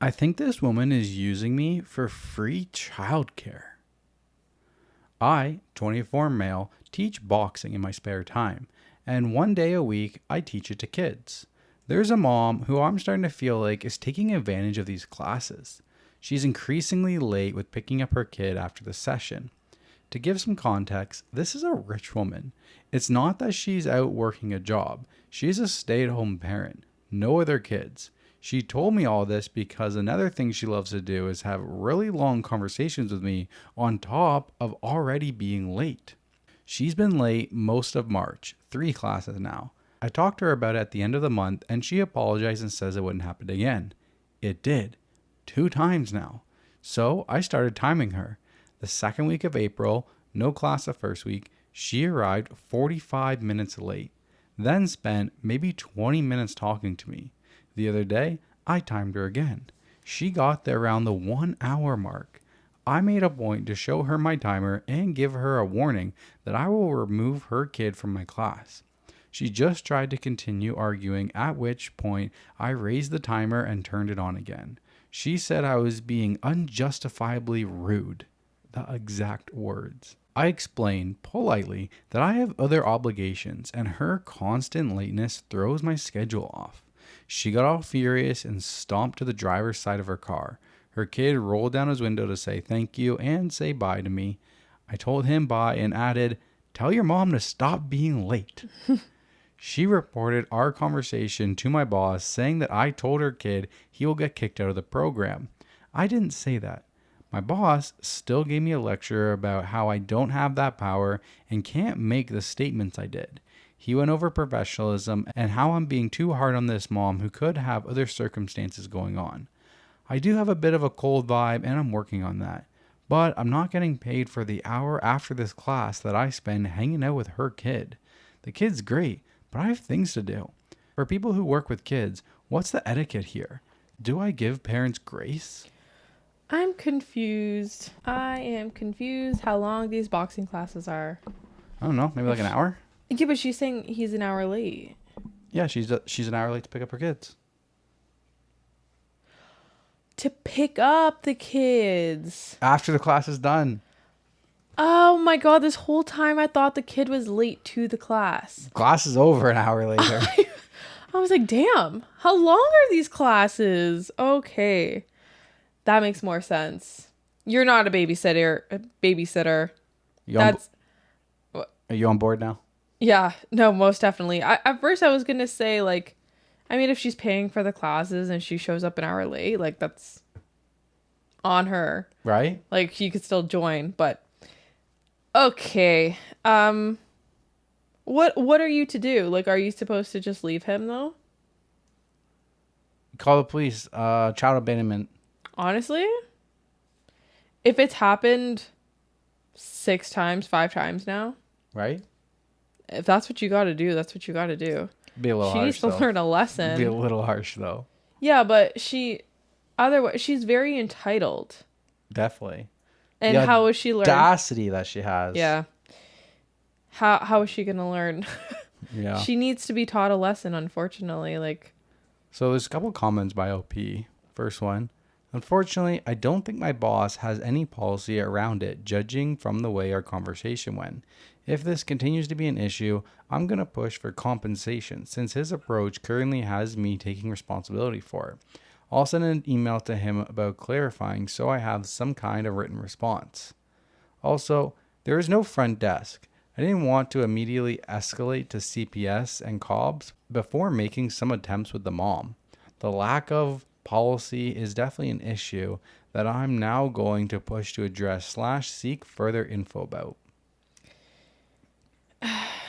I think this woman is using me for free childcare. I, 24 male, teach boxing in my spare time, and 1 day a week I teach it to kids. There's a mom who I'm starting to feel like is taking advantage of these classes. She's increasingly late with picking up her kid after the session. To give some context, this is a rich woman. It's not that she's out working a job. She's a stay-at-home parent. No other kids. She told me all this because another thing she loves to do is have really long conversations with me on top of already being late. She's been late most of March, 3 classes now. I talked to her about it at the end of the month and she apologized and says it wouldn't happen again. It did. 2 times now. So I started timing her. The second week of April, no class the first week, she arrived 45 minutes late, then spent maybe 20 minutes talking to me. The other day, I timed her again. She got there around the 1 hour mark. I made a point to show her my timer and give her a warning that I will remove her kid from my class. She just tried to continue arguing, at which point I raised the timer and turned it on again. She said I was being unjustifiably rude. The exact words. I explained politely that I have other obligations and her constant lateness throws my schedule off. She got all furious and stomped to the driver's side of her car. Her kid rolled down his window to say thank you and say bye to me. I told him bye and added, "Tell your mom to stop being late." She reported our conversation to my boss, saying that I told her kid he will get kicked out of the program. I didn't say that. My boss still gave me a lecture about how I don't have that power and can't make the statements I did. He went over professionalism and how I'm being too hard on this mom who could have other circumstances going on. I do have a bit of a cold vibe and I'm working on that. But I'm not getting paid for the hour after this class that I spend hanging out with her kid. The kid's great, but I have things to do. For people who work with kids, what's the etiquette here? Do I give parents grace? I'm confused. I am confused how long these boxing classes are. I don't know, maybe like an hour? Yeah, but she's saying he's an hour late. Yeah, she's an hour late to pick up her kids. To pick up the kids. After the class is done. Oh my god, this whole time I thought the kid was late to the class. Class is over an hour later. I was like, damn, how long are these classes? Okay. That makes more sense. You're not a babysitter. Are you on board now? Yeah, no, most definitely. At first I was going to say, like, I mean, if she's paying for the classes and she shows up an hour late, like, that's on her. Right? Like, she could still join, but okay. What are you to do? Like, are you supposed to just leave him, though? Call the police. Child abandonment. Honestly, if it's happened 6 times, 5 times now. Right? If that's what you got to do, that's what you got to do. Be a little harsh, She needs to learn a lesson. Be a little harsh, though. Yeah, but otherwise, she's very entitled. Definitely. And how is she learning? The audacity that she has. Yeah. How is she going to learn? Yeah. She needs to be taught a lesson, unfortunately. Like. So there's a couple comments by OP. First one. Unfortunately, I don't think my boss has any policy around it, judging from the way our conversation went. If this continues to be an issue, I'm going to push for compensation since his approach currently has me taking responsibility for it. I'll send an email to him about clarifying so I have some kind of written response. Also, there is no front desk. I didn't want to immediately escalate to CPS and COBS before making some attempts with the mom. The lack of policy is definitely an issue that I'm now going to push to address / seek further info about.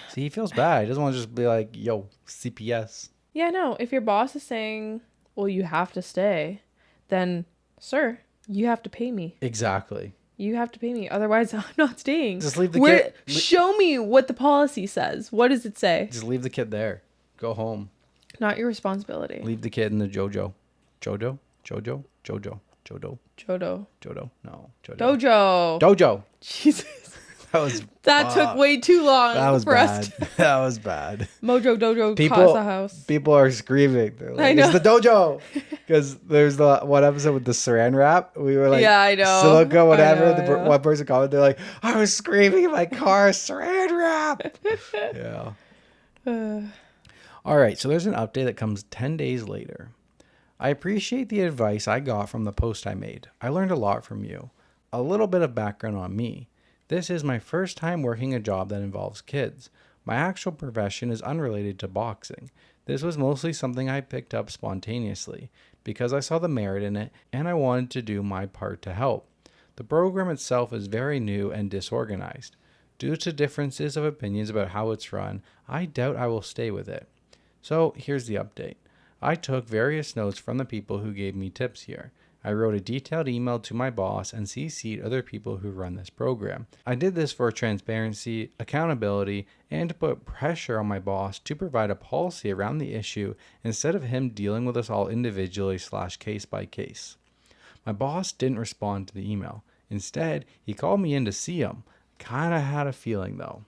See, he feels bad. He doesn't want to just be like, yo, CPS. Yeah, no. If your boss is saying, well, you have to stay, then, sir, you have to pay me. Exactly. You have to pay me. Otherwise, I'm not staying. Just leave the kid. Show me what the policy says. What does it say? Just leave the kid there. Go home. Not your responsibility. Leave the kid in the Jojo. Jojo? Jodo. No. Dojo. Dojo. Jesus. That took way too long. That was for bad. us to... That was bad. Mojo Dojo Casa House. People are screaming. They're like, I know. it's the dojo. Because there's the one episode with the saran wrap. We were like, Yeah, I know. silica, whatever. I know. One person commented, they're like, I was screaming in my car, saran wrap. Yeah. All right. So there's an update that comes 10 days later. I appreciate the advice I got from the post I made. I learned a lot from you. A little bit of background on me. This is my first time working a job that involves kids. My actual profession is unrelated to boxing. This was mostly something I picked up spontaneously because I saw the merit in it and I wanted to do my part to help. The program itself is very new and disorganized. Due to differences of opinions about how it's run, I doubt I will stay with it. So here's the update. I took various notes from the people who gave me tips here. I wrote a detailed email to my boss and CC'd other people who run this program. I did this for transparency, accountability, and to put pressure on my boss to provide a policy around the issue instead of him dealing with us all individually / case by case. My boss didn't respond to the email. Instead, he called me in to see him. Kinda had a feeling though.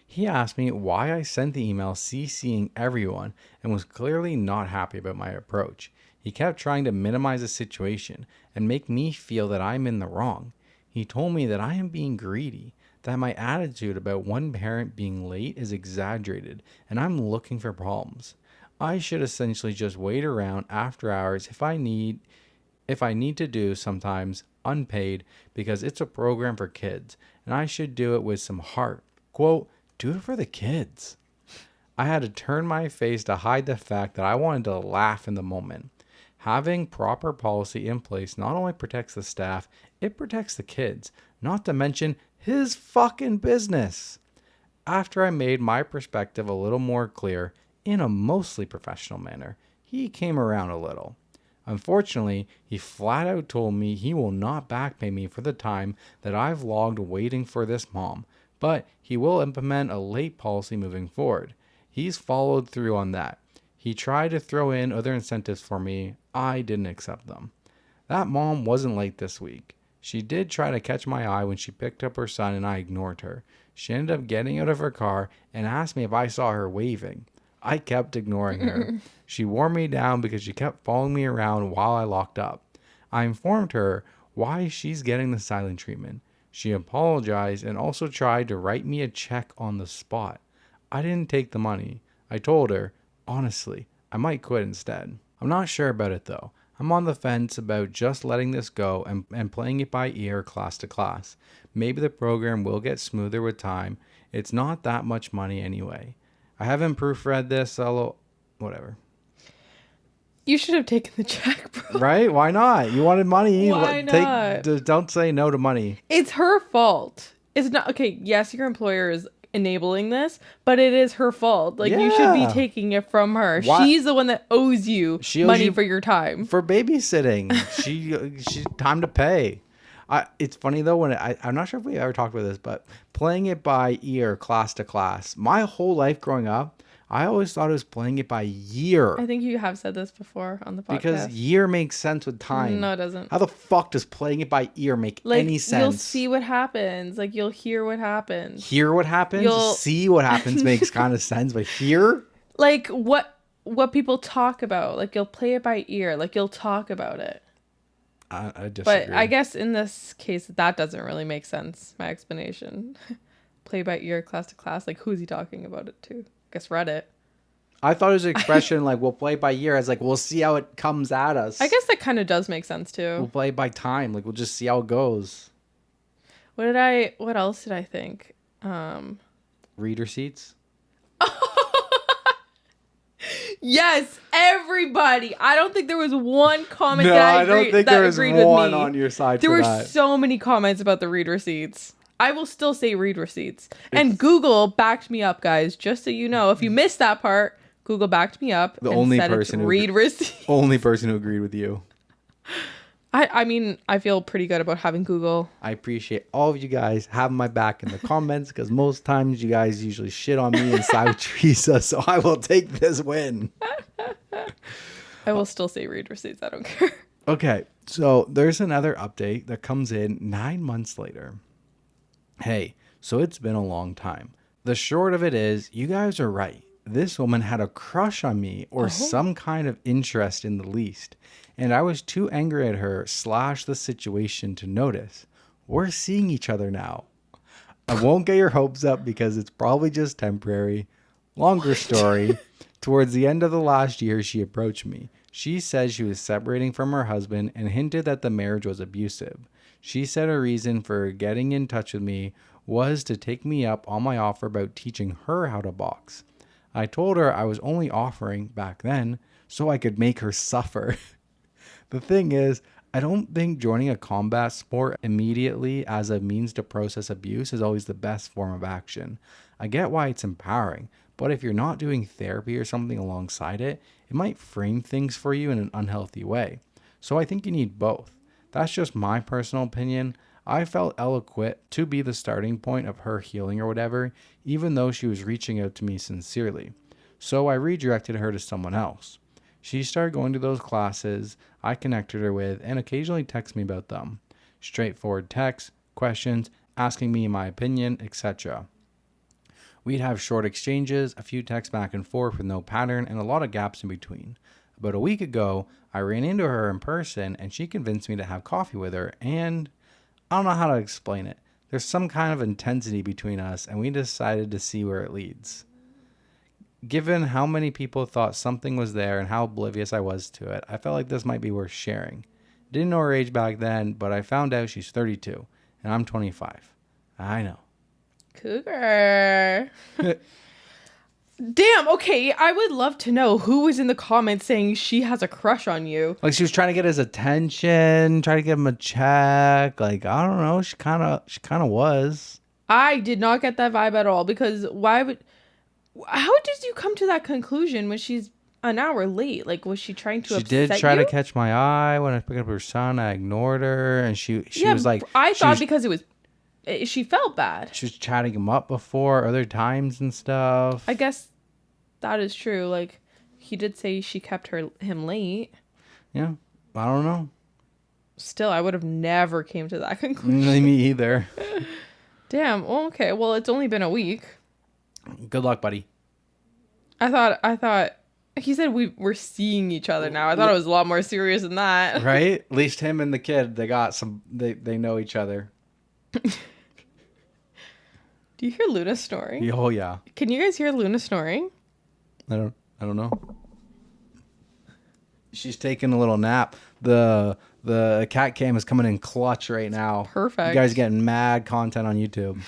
He asked me why I sent the email CCing everyone and was clearly not happy about my approach. He kept trying to minimize the situation and make me feel that I'm in the wrong. He told me that I am being greedy, that my attitude about one parent being late is exaggerated, and I'm looking for problems. I should essentially just wait around after hours if I need to do sometimes unpaid because it's a program for kids, and I should do it with some heart. Quote, do it for the kids. I had to turn my face to hide the fact that I wanted to laugh in the moment. Having proper policy in place not only protects the staff, it protects the kids, not to mention his fucking business. After I made my perspective a little more clear, in a mostly professional manner, he came around a little. Unfortunately, he flat out told me he will not back pay me for the time that I've logged waiting for this mom, but he will implement a late policy moving forward. He's followed through on that. He tried to throw in other incentives for me. I didn't accept them. That mom wasn't late this week. She did try to catch my eye when she picked up her son and I ignored her. She ended up getting out of her car and asked me if I saw her waving. I kept ignoring her. She wore me down because she kept following me around while I locked up. I informed her why she's getting the silent treatment. She apologized and also tried to write me a check on the spot. I didn't take the money. I told her, honestly, I might quit instead. I'm not sure about it though. I'm on the fence about just letting this go and playing it by ear class to class. Maybe the program will get smoother with time. It's not that much money anyway. I haven't proofread this, whatever. You should have taken the check, bro. Right? Why not? You wanted money. Why not? Don't say no to money. It's her fault. It's not okay. Yes, your employer is enabling this, but it is her fault. Like, you should be taking it from her. Why? She's the one that owes you money for your time. For babysitting. She's time to pay. It's funny though, when I'm not sure if we ever talked about this, but playing it by ear, class to class. My whole life growing up, I always thought it was playing it by year. I think you have said this before on the podcast. Because year makes sense with time. No, it doesn't. How the fuck does playing it by ear make any sense? You'll see what happens. Like, you'll hear what happens. Hear what happens? See what happens makes kind of sense, but hear? Like, what people talk about. Like, you'll play it by ear. Like, you'll talk about it. I disagree. But I guess in this case, that doesn't really make sense, my explanation. Play by ear, class to class. Like, who's he talking about it to? I guess Reddit. I thought it was an expression like, we'll play by ear as like, we'll see how it comes at us. I guess that kind of does make sense too. We'll play by time. Like, we'll just see how it goes. What else did I think? Reader seats? Yes, everybody. I don't think there was one comment No, that I don't think there was one on your side There for were that. so many comments about the read receipts. I will still say read receipts. And Google backed me up, guys. Just so you know, if you missed that part, Google backed me up. The and only said person it's read receipts. Only person who agreed with you. I mean, I feel pretty good about having Google. I appreciate all of you guys having my back in the comments because most times you guys usually shit on me and side with Teresa, so I will take this win. I will still say read receipts. I don't care. Okay, so there's another update that comes in 9 months later. Hey, so it's been a long time. The short of it is, you guys are right. this woman had a crush on me or some kind of interest in the least. And I was too angry at her / the situation to notice. We're seeing each other now. I won't get your hopes up because it's probably just temporary. Longer story. Towards the end of the last year, she approached me. She said she was separating from her husband and hinted that the marriage was abusive. She said her reason for getting in touch with me was to take me up on my offer about teaching her how to box. I told her I was only offering back then so I could make her suffer. The thing is, I don't think joining a combat sport immediately as a means to process abuse is always the best form of action. I get why it's empowering, but if you're not doing therapy or something alongside it, it might frame things for you in an unhealthy way. So I think you need both. That's just my personal opinion. I felt ill-equipped to be the starting point of her healing or whatever, even though she was reaching out to me sincerely. So I redirected her to someone else. She started going to those classes I connected her with and occasionally texts me about them. Straightforward texts, questions, asking me my opinion, etc. We'd have short exchanges, a few texts back and forth with no pattern, and a lot of gaps in between. About a week ago, I ran into her in person and she convinced me to have coffee with her, and I don't know how to explain it. There's some kind of intensity between us and we decided to see where it leads. Given how many people thought something was there and how oblivious I was to it, I felt like this might be worth sharing. Didn't know her age back then, but I found out she's 32 and I'm 25. I know. Cougar. Damn, okay, I would love to know who was in the comments saying she has a crush on you. Like she was trying to get his attention, trying to give him a check. Like, I don't know, she kind of was. I did not get that vibe at all because how did you come to that conclusion when she's an hour late? Like, was she trying to upset you? She did try to catch my eye when I picked up her son. I ignored her and she was like... I thought because she felt bad. She was chatting him up before other times and stuff. I guess that is true. Like, he did say she kept him late. Yeah, I don't know. Still, I would have never came to that conclusion. Me either. Damn. Well, okay. Well, it's only been a week. Good luck, buddy. I thought he said we're seeing each other now. I thought it was a lot more serious than that. Right? At least him and the kid, they know each other. Do you hear Luna snoring? Oh yeah. Can you guys hear Luna snoring? I don't know. She's taking a little nap. The cat cam is coming in clutch right now. Perfect. You guys getting mad content on YouTube.